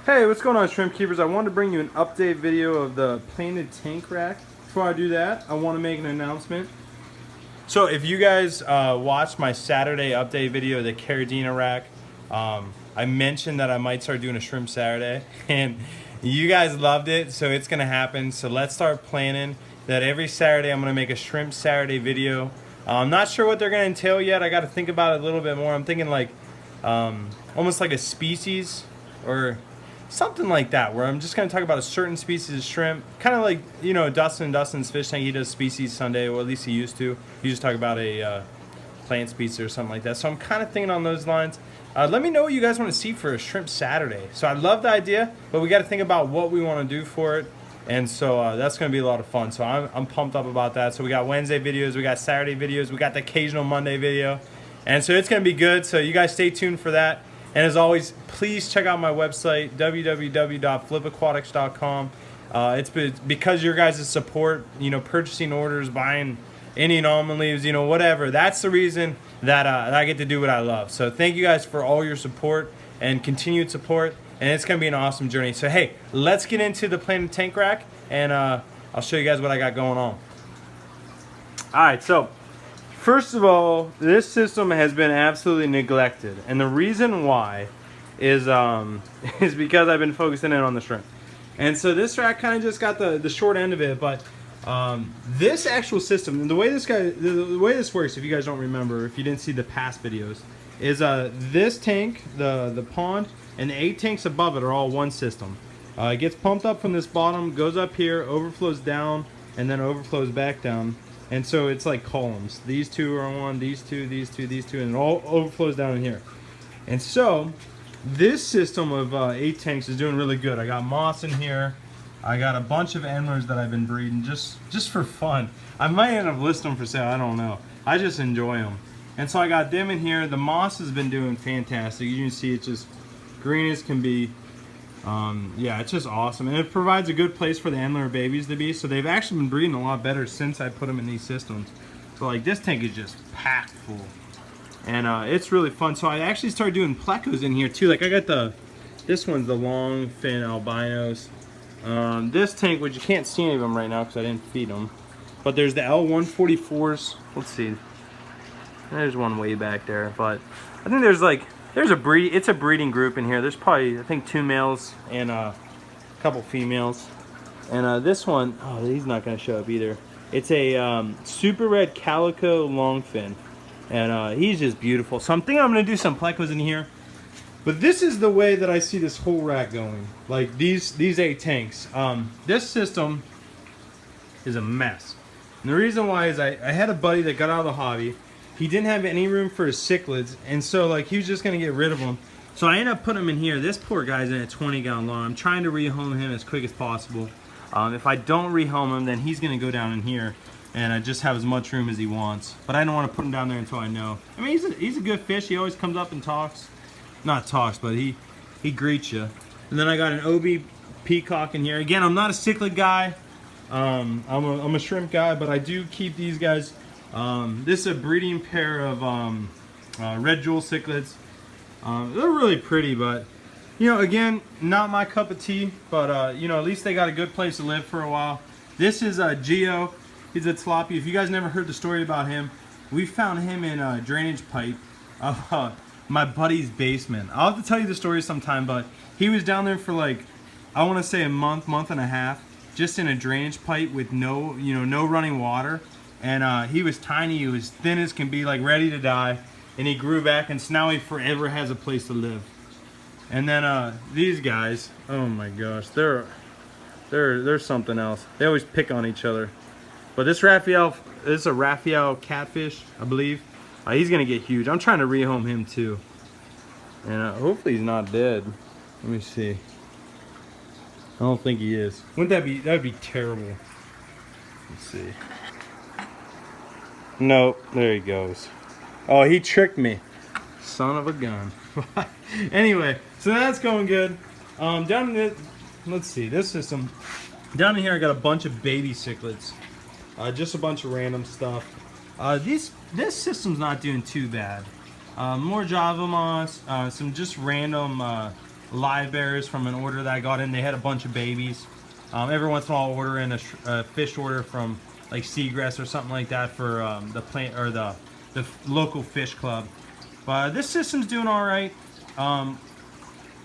Hey, what's going on, shrimp keepers? I wanted to bring you an update video of the planted tank rack. Before I do that, I want to make an announcement. So if you guys watched my Saturday update video, the Caradina rack, I mentioned that I might start doing a shrimp Saturday, and you guys loved it, so it's gonna happen. So let's start planning that every Saturday I'm gonna make a shrimp Saturday video. I'm not sure what they're gonna entail yet. I got to think about it a little bit more. I'm thinking like almost like a species or something like that, where I'm just going to talk about a certain species of shrimp, kind of like, you know, Dustin's fish tank. He does species Sunday, or at least he used to. He just talk about a plant species or something like that. So I'm kind of thinking on those lines. Let me know what you guys want to see for a shrimp Saturday. So I love the idea, but we got to think about what we want to do for it. And so that's going to be a lot of fun. So I'm pumped up about that. So we got Wednesday videos, we got Saturday videos, we got the occasional Monday video. And so it's going to be good. So you guys stay tuned for that. And as always, please check out my website, www.flipaquatics.com. It's because your guys' support, you know, purchasing orders, buying any almond leaves, you know, whatever. That's the reason that I get to do what I love. So thank you guys for all your support and continued support. And it's going to be an awesome journey. So, hey, let's get into the planted tank rack, and I'll show you guys what I got going on. All right, so first of all, this system has been absolutely neglected, and the reason why is because I've been focusing in on the shrimp. And so this rack kind of just got the short end of it, but this actual system, the way this works, if you guys don't remember, if you didn't see the past videos, is this tank, the pond, and the 8 tanks above it are all one system. It gets pumped up from this bottom, goes up here, overflows down, and then overflows back down. And so it's like columns. These two are on one, these two, these two, these two, and it all overflows down in here. And so this system of 8 tanks is doing really good. I got moss in here. I got a bunch of endlers that I've been breeding just for fun. I might end up listing them for sale, I don't know. I just enjoy them. And so I got them in here. The moss has been doing fantastic. You can see it's just green as can be. Yeah, it's just awesome, and it provides a good place for the endler babies to be. So they've actually been breeding a lot better since I put them in these systems. So like this tank is just packed full, and it's really fun. So I actually started doing plecos in here too. Like I got this one's the long fin albinos. This tank, which you can't see any of them right now because I didn't feed them, but there's the L144s. Let's see, there's one way back there, but I think there's it's a breeding group in here. There's probably, I think, 2 males and a couple females. And this one, oh, he's not going to show up either. It's a super red calico longfin, and he's just beautiful. So I'm thinking I'm going to do some plecos in here. But this is the way that I see this whole rack going. Like these 8 tanks. This system is a mess. And the reason why is I had a buddy that got out of the hobby. He didn't have any room for his cichlids, and so like he was just gonna get rid of them. So I ended up putting him in here. This poor guy's in a 20-gallon lawn. I'm trying to rehome him as quick as possible. If I don't rehome him, then he's gonna go down in here and just have as much room as he wants. But I don't want to put him down there until I know. I mean, he's a good fish. He always comes up and talks. Not talks, but he greets you. And then I got an OB peacock in here. Again, I'm not a cichlid guy. I'm a shrimp guy, but I do keep these guys. This is a breeding pair of red jewel cichlids. They're really pretty, but you know, again, not my cup of tea. But you know, at least they got a good place to live for a while. This is Geo. He's a tilapia. If you guys never heard the story about him, we found him in a drainage pipe of my buddy's basement. I'll have to tell you the story sometime, but he was down there for like, I want to say a month and a half, just in a drainage pipe with no running water. And he was tiny, he was thin as can be, like ready to die, and he grew back, and so now he forever has a place to live. And then these guys, oh my gosh, they're something else. They always pick on each other. But this is a Raphael catfish, I believe. He's gonna get huge. I'm trying to rehome him too, and hopefully he's not dead. Let me see. I don't think he is. Wouldn't that be? That'd be terrible. Let's see. Nope, there he goes. Oh, he tricked me. Son of a gun. Anyway, so that's going good. Down in this, let's see, this system. Down in here I got a bunch of baby cichlids. Just a bunch of random stuff. This system's not doing too bad. More Java moss, some just random live bears from an order that I got in. They had a bunch of babies. Every once in a while I'll order in a fish order from like Seagrass or something like that for the plant or the local fish club. But this system's doing all right. And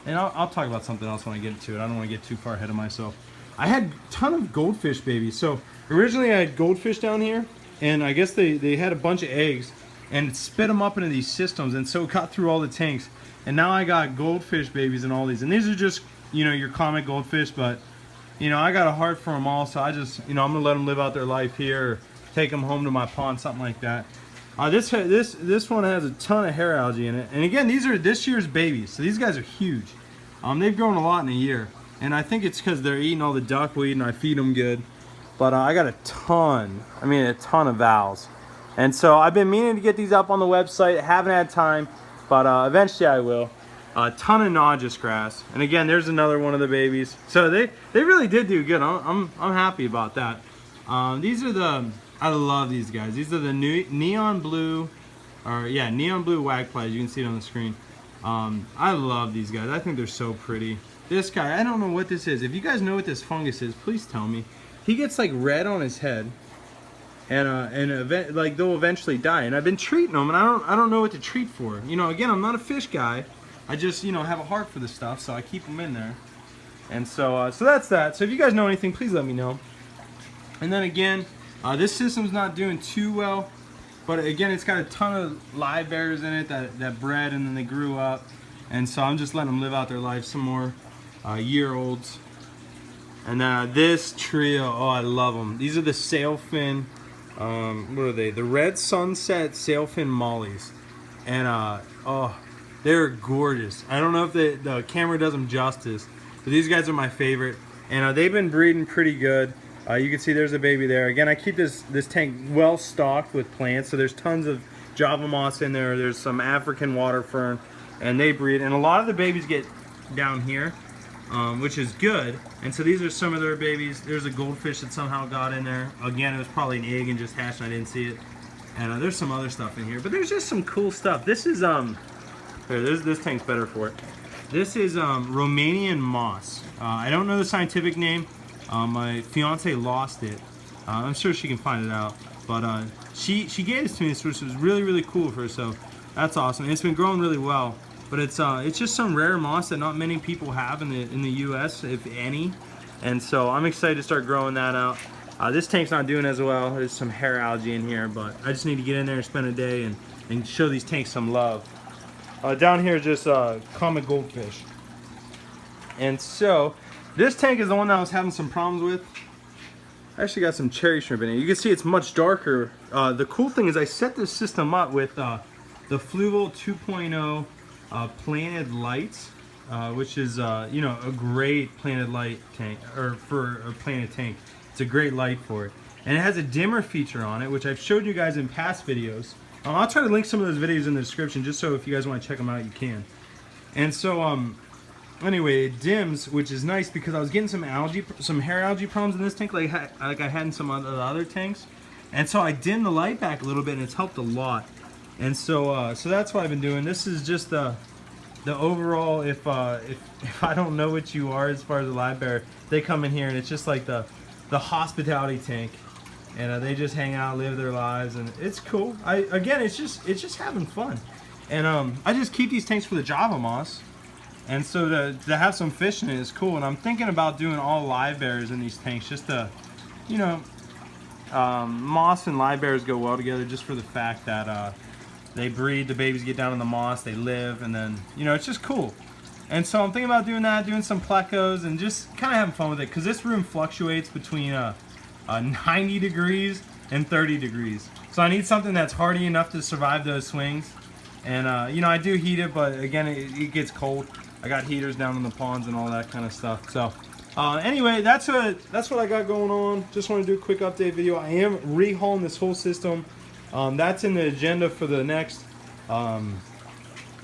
I'll talk about something else when I get to it. I don't want to get too far ahead of myself. I had a ton of goldfish babies. So originally I had goldfish down here, and I guess they had a bunch of eggs, and it spit them up into these systems, and so it got through all the tanks. And now I got goldfish babies and all these, and these are just, you know, your common goldfish, but you know, I got a heart for them all, so I just, you know, I'm gonna let them live out their life here, or take them home to my pond, something like that. This one has a ton of hair algae in it, and again, these are this year's babies, so these guys are huge. They've grown a lot in a year, and I think it's because they're eating all the duckweed and I feed them good. But I got a ton of valves, and so I've been meaning to get these up on the website. Haven't had time, but eventually I will. A ton of Naugus grass, and again, there's another one of the babies. So they really did do good. I'm happy about that. These are I love these guys. These are the new neon blue wagflies. You can see it on the screen. I love these guys. I think they're so pretty. This guy, I don't know what this is. If you guys know what this fungus is, please tell me. He gets like red on his head, and like they'll eventually die. And I've been treating them, and I don't know what to treat for. You know, again, I'm not a fish guy. I just, you know, have a heart for this stuff, so I keep them in there. And so that's that. So if you guys know anything, please let me know. And then again, this system's not doing too well, but again, it's got a ton of live bears in it that bred and then they grew up, and so I'm just letting them live out their life some more. Year-olds. And this trio, oh, I love them. These are the Sailfin, what are they? The Red Sunset Sailfin Mollies. And oh, they're gorgeous. I don't know if the camera does them justice, but these guys are my favorite. And they've been breeding pretty good. You can see there's a baby there. Again, I keep this tank well stocked with plants, so there's tons of Java moss in there. There's some African water fern, and they breed. And a lot of the babies get down here, which is good. And so these are some of their babies. There's a goldfish that somehow got in there. Again, it was probably an egg and just hatched and I didn't see it. And there's some other stuff in here, but there's just some cool stuff. This is this tank's better for it. This is Romanian Moss. I don't know the scientific name. My fiance lost it. I'm sure she can find it out. But she gave this to me, which was really, really cool of her. So that's awesome. And it's been growing really well. But it's just some rare moss that not many people have in the U.S., if any. And so I'm excited to start growing that out. This tank's not doing as well. There's some hair algae in here, but I just need to get in there and spend a day and show these tanks some love. Down here is just common goldfish. And so this tank is the one that I was having some problems with. I actually got some cherry shrimp in it. You can see it's much darker. The cool thing is I set this system up with the Fluval 2.0 planted lights, which is you know, a great planted light tank, or for a planted tank. It's a great light for it, and it has a dimmer feature on it, which I've showed you guys in past videos. I'll try to link some of those videos in the description, just so if you guys want to check them out, you can. And so anyway, it dims, which is nice because I was getting some hair algae problems in this tank, like I had in some of the other tanks, and so I dimmed the light back a little bit, and it's helped a lot. And so so that's what I've been doing. This is just the overall. If I don't know what you are as far as a live bear, they come in here and it's just like the hospitality tank, and they just hang out, live their lives, and it's cool. Again, it's just having fun. And I just keep these tanks for the Java moss, and so to have some fish in it is cool. And I'm thinking about doing all live bears in these tanks, just to, you know, moss and live bears go well together, just for the fact that they breed, the babies get down in the moss, they live, and then, you know, it's just cool. And so I'm thinking about doing that, doing some plecos, and just kind of having fun with it, because this room fluctuates between 90 degrees and 30 degrees. So I need something that's hardy enough to survive those swings. And you know, I do heat it, but again, it gets cold. I got heaters down in the ponds and all that kind of stuff. So anyway, that's what I got going on. Just want to do a quick update video. I am rehauling this whole system. That's in the agenda for the next, probably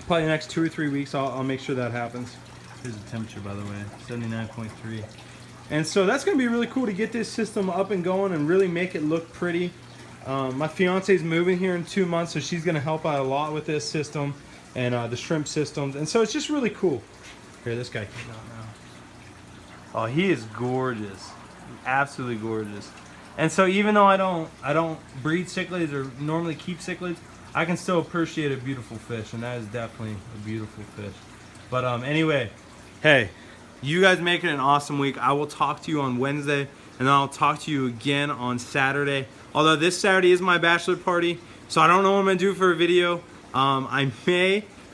the next 2 or 3 weeks. I'll make sure that happens. Here's the temperature, by the way, 79.3. And so that's going to be really cool to get this system up and going and really make it look pretty. My fiance's moving here in 2 months, so she's going to help out a lot with this system and the shrimp systems. And so it's just really cool. Here, this guy came out now. Oh, he is gorgeous, absolutely gorgeous. And so even though I don't breed cichlids or normally keep cichlids, I can still appreciate a beautiful fish, and that is definitely a beautiful fish. But anyway, hey, you guys make it an awesome week. I will talk to you on Wednesday, and then I'll talk to you again on Saturday. Although this Saturday is my bachelor party, so I don't know what I'm gonna do for a video.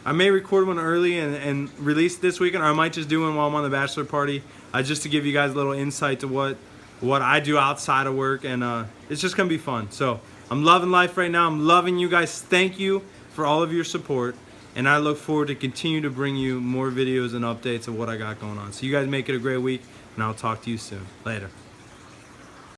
I may record one early and release this weekend, or I might just do one while I'm on the bachelor party, just to give you guys a little insight to what I do outside of work, and it's just gonna be fun. So I'm loving life right now. I'm loving you guys. Thank you for all of your support, and I look forward to continue to bring you more videos and updates of what I got going on. So you guys make it a great week, and I'll talk to you soon. Later.